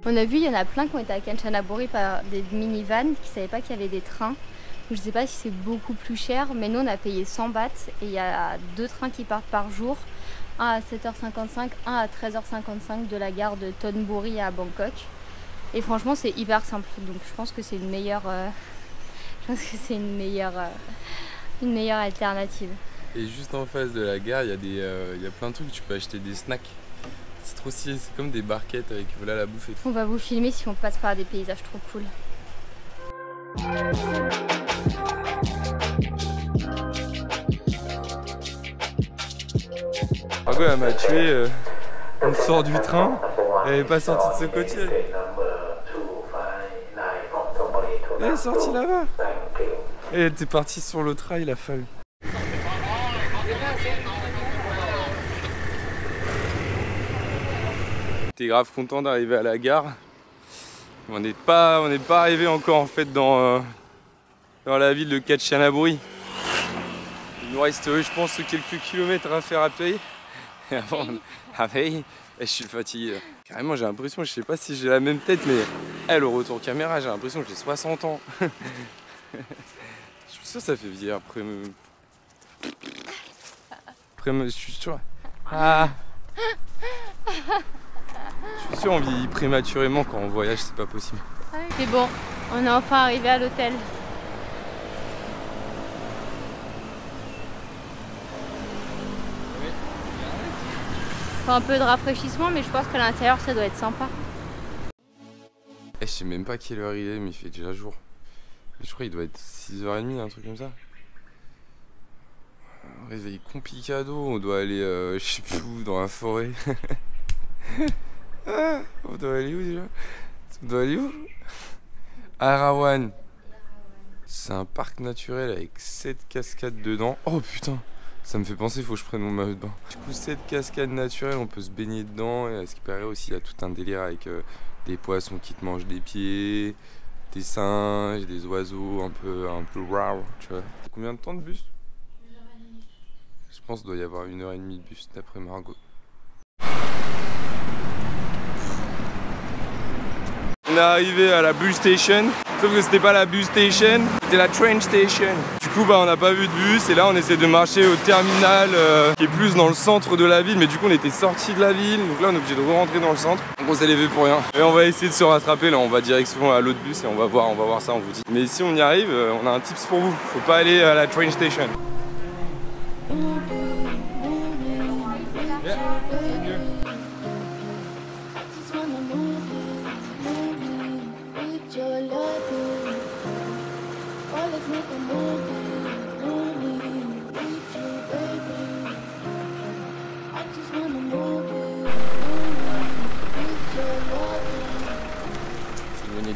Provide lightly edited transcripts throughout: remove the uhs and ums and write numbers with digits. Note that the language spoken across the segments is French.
On a vu, il y en a plein qui ont été à Kanchanaburi par des minivans qui ne savaient pas qu'il y avait des trains. Je ne sais pas si c'est beaucoup plus cher, mais nous on a payé 100 bahts et il y a 2 trains qui partent par jour. Un à 7h55, un à 13h55 de la gare de Thonburi à Bangkok. Et franchement c'est hyper simple, donc je pense que c'est une meilleure, une meilleure alternative. Et juste en face de la gare, il y a plein de trucs, tu peux acheter des snacks. C'est trop stylé, c'est comme des barquettes avec voilà la bouffe et tout. On va vous filmer si on passe par des paysages trop cool. Margot elle m'a tué, on sort du train, elle n'est pas sortie de ce côté. Elle est sortie là-bas. Et elle était partie sur le trail, la folle. J'étais grave content d'arriver à la gare. On n'est pas arrivé encore en fait dans la ville de Kanchanaburi. Il nous reste, je pense, quelques kilomètres à faire à pied. Et avant, je suis fatigué. Carrément, j'ai l'impression, je sais pas si j'ai la même tête, mais le retour caméra, j'ai l'impression que j'ai 60 ans. Je suis sûr que ça fait vieillir après. Je suis sûr. Ah. Je suis sûr on vieillit prématurément quand on voyage, c'est pas possible. C'est bon, on est enfin arrivé à l'hôtel. Faut un peu de rafraîchissement, mais je pense qu'à l'intérieur ça doit être sympa. Je sais même pas quelle heure il est, mais il fait déjà jour. Je crois qu'il doit être 6h30, un truc comme ça. Réveil complicado, on doit aller, je sais plus où, dans la forêt. On doit aller où déjà? On doit aller où? Arawan. C'est un parc naturel avec 7 cascades dedans. Oh putain, ça me fait penser, il faut que je prenne mon maillot de bain. Du coup 7 cascades naturelles, on peut se baigner dedans. Et à ce qui paraît aussi, il y a tout un délire avec des poissons qui te mangent des pieds, des singes, des oiseaux un peu raw, tu vois. Combien de temps de bus? Je pense qu'il doit y avoir 1h30 de bus d'après Margot. On est arrivé à la bus station, sauf que c'était pas la bus station, c'était la train station. Du coup on n'a pas vu de bus et là on essaie de marcher au terminal qui est plus dans le centre de la ville, mais du coup on était sorti de la ville, donc là on est obligé de re-rentrer dans le centre. Donc on s'est levé pour rien. Et on va essayer de se rattraper, là on va direction à l'autre bus et on va voir ça, on vous dit. Mais si on y arrive, on a un tips pour vous, faut pas aller à la train station.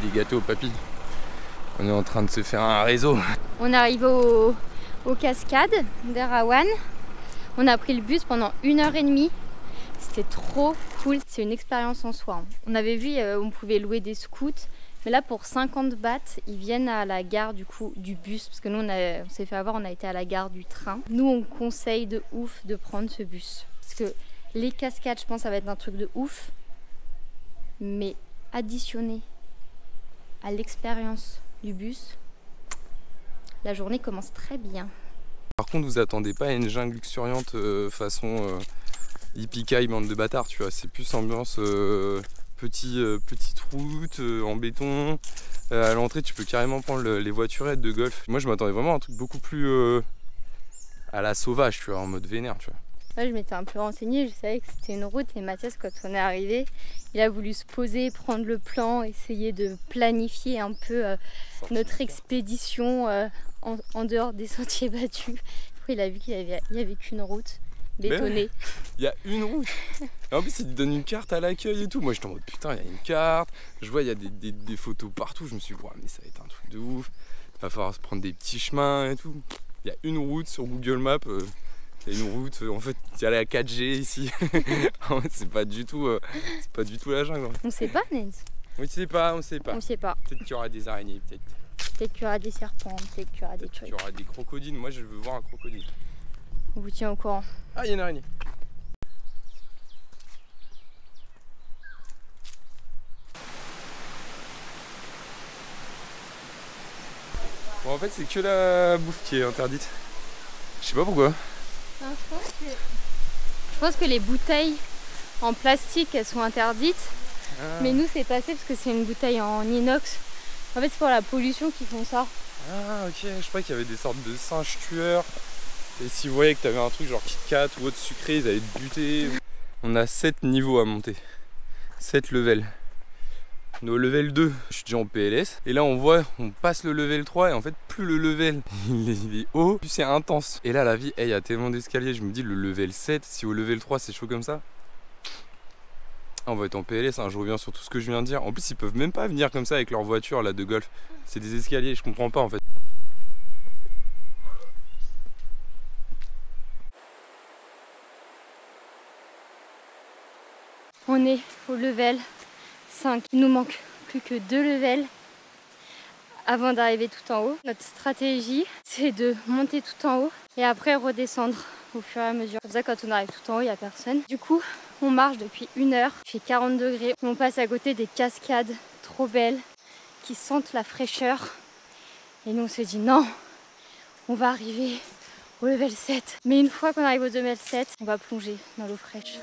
Des gâteaux, papy. On est en train de se faire un réseau. On est arrivé aux cascades d'Arawan. On a pris le bus pendant 1h30. C'était trop cool. C'est une expérience en soi. On avait vu, on pouvait louer des scouts. Mais là, pour 50 bahts, ils viennent à la gare du bus. Parce que nous, on s'est fait avoir, on a été à la gare du train. Nous, on conseille de ouf de prendre ce bus. Parce que les cascades, je pense, ça va être un truc de ouf. Mais additionné à l'expérience du bus, la journée commence très bien. Par contre, vous attendez pas à une jungle luxuriante façon hippie bande de bâtards, tu vois. C'est plus ambiance petite route en béton. À l'entrée, tu peux carrément prendre les voiturettes de golf. Moi, je m'attendais vraiment à un truc beaucoup plus à la sauvage, tu vois, en mode vénère, tu vois. Moi, je m'étais un peu renseignée, je savais que c'était une route et Mathias, quand on est arrivé, il a voulu se poser, prendre le plan, essayer de planifier un peu notre expédition en dehors des sentiers battus. Après, il a vu qu'il n'y avait qu'une route bétonnée. Il y a une route. Et en plus, il te donne une carte à l'accueil et tout. Moi, j'étais en mode putain, il y a une carte. Je vois, il y a des photos partout. Je me suis dit, ouais, mais ça va être un truc de ouf. Il va falloir se prendre des petits chemins et tout. Il y a une route sur Google Maps. Il y a une route, en fait, il y a la 4G ici. En fait, c'est pas du tout la jungle. On sait pas, Ned. On sait pas. On sait pas. Peut-être qu'il y aura des araignées, peut-être. Peut-être qu'il y aura des serpents, peut-être qu'il y aura des trucs. Il y aura des crocodiles. Moi, je veux voir un crocodile. On vous tient au courant. Ah, il y a une araignée. En fait, c'est que la bouffe qui est interdite. Je sais pas pourquoi. Non, je pense que les bouteilles en plastique, elles sont interdites. Ah. Mais nous, c'est passé parce que c'est une bouteille en inox. En fait, c'est pour la pollution qu'ils font ça. Ah, ok, je croyais qu'il y avait des sortes de singes tueurs. Et s'ils voyaient que t'avais un truc genre Kit Kat ou autre sucré, ils allaient te buter. On a 7 niveaux à monter. 7 levels. Au level 2, je suis déjà en PLS. Et là, on voit, on passe le level 3. Et en fait, plus le level il est haut, plus c'est intense. Et là, la vie, il y a tellement d'escaliers. Je me dis, le level 7, si au level 3 c'est chaud comme ça, on va être en PLS, hein, je reviens sur tout ce que je viens de dire. En plus, ils peuvent même pas venir comme ça avec leur voiture là de golf. C'est des escaliers, je comprends pas en fait. On est au level 5. Il nous manque plus que 2 levels avant d'arriver tout en haut. Notre stratégie, c'est de monter tout en haut et après redescendre au fur et à mesure. Comme ça, quand on arrive tout en haut, il n'y a personne. Du coup, on marche depuis 1 heure, il fait 40 degrés. On passe à côté des cascades trop belles qui sentent la fraîcheur. Et nous, on se dit non, on va arriver au level 7. Mais une fois qu'on arrive au level 7, on va plonger dans l'eau fraîche.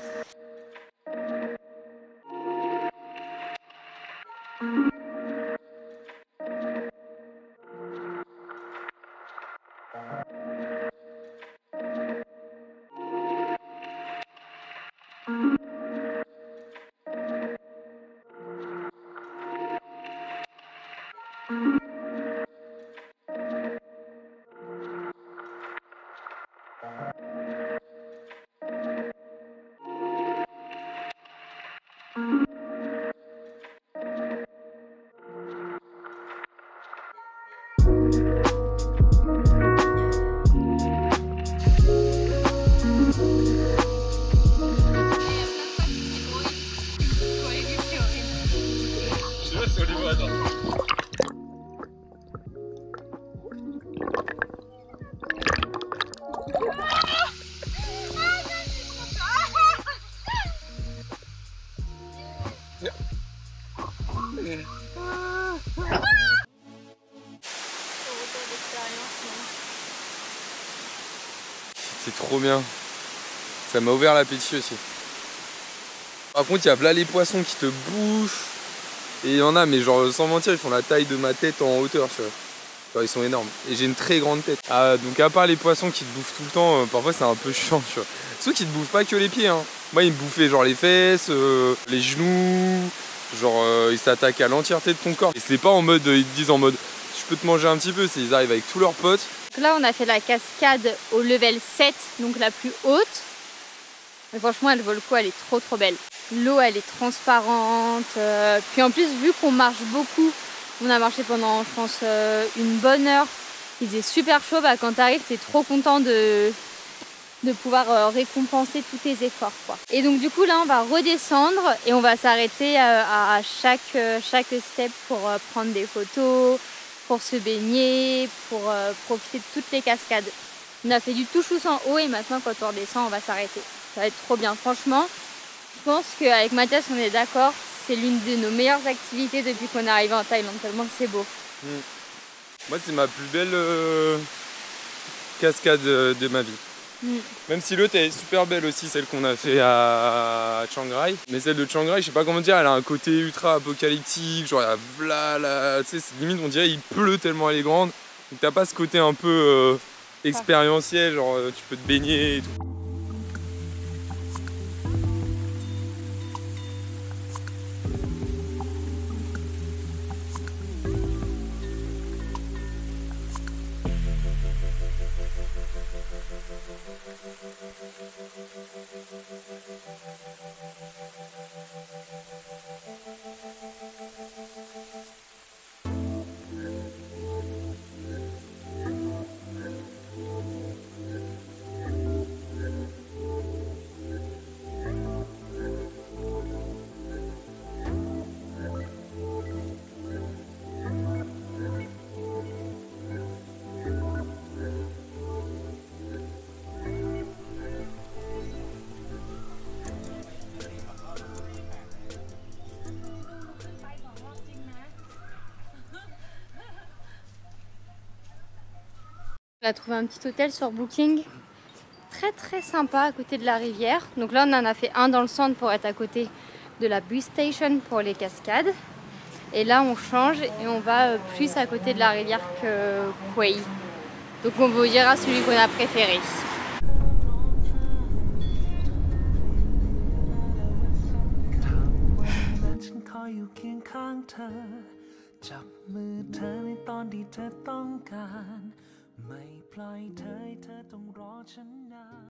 C'est trop bien. Ça m'a ouvert l'appétit aussi. Par contre, il y a là les poissons qui te bouffent. Et il y en a, mais genre sans mentir, ils font la taille de ma tête en hauteur, tu vois. Genre, ils sont énormes. Et j'ai une très grande tête. Ah, donc à part les poissons qui te bouffent tout le temps, parfois c'est un peu chiant, tu vois. Ceux qui te bouffent pas que les pieds, hein. Moi, ils me bouffaient genre les fesses, les genoux. Genre, ils s'attaquent à l'entièreté de ton corps. Et c'est pas en mode, ils te disent en mode, je peux te manger un petit peu. C'est ils arrivent avec tous leurs potes. Donc là, on a fait la cascade au level 7, donc la plus haute. Mais franchement, elle vaut le coup, elle est trop belle. L'eau, elle est transparente. Puis en plus, vu qu'on marche beaucoup, on a marché pendant, je pense, une bonne heure. Il faisait super chaud. Bah, quand tu arrives, tu es trop content de pouvoir récompenser tous tes efforts, quoi. Et donc du coup, là, on va redescendre et on va s'arrêter à chaque step pour prendre des photos, pour se baigner, pour profiter de toutes les cascades. On a fait du tout-chousse en haut et maintenant, quand on redescend, on va s'arrêter. Ça va être trop bien. Franchement, je pense qu'avec Mathias, on est d'accord, c'est l'une de nos meilleures activités depuis qu'on est arrivé en Thaïlande, tellement que c'est beau. Moi, c'est ma plus belle cascade de ma vie. Même si l'autre est super belle aussi, celle qu'on a fait à Chiang Rai. Mais celle de Chiang Rai, je sais pas comment dire, elle a un côté ultra apocalyptique. Genre, il y a tu sais, limite, on dirait il pleut tellement elle est grande. Donc, t'as pas ce côté un peu expérientiel, genre tu peux te baigner et tout. On a trouvé un petit hôtel sur Booking. Très sympa à côté de la rivière. Donc là on en a fait un dans le centre pour être à côté de la bus station pour les cascades. Et là on change et on va plus à côté de la rivière que Quay. Donc on vous dira celui qu'on a préféré.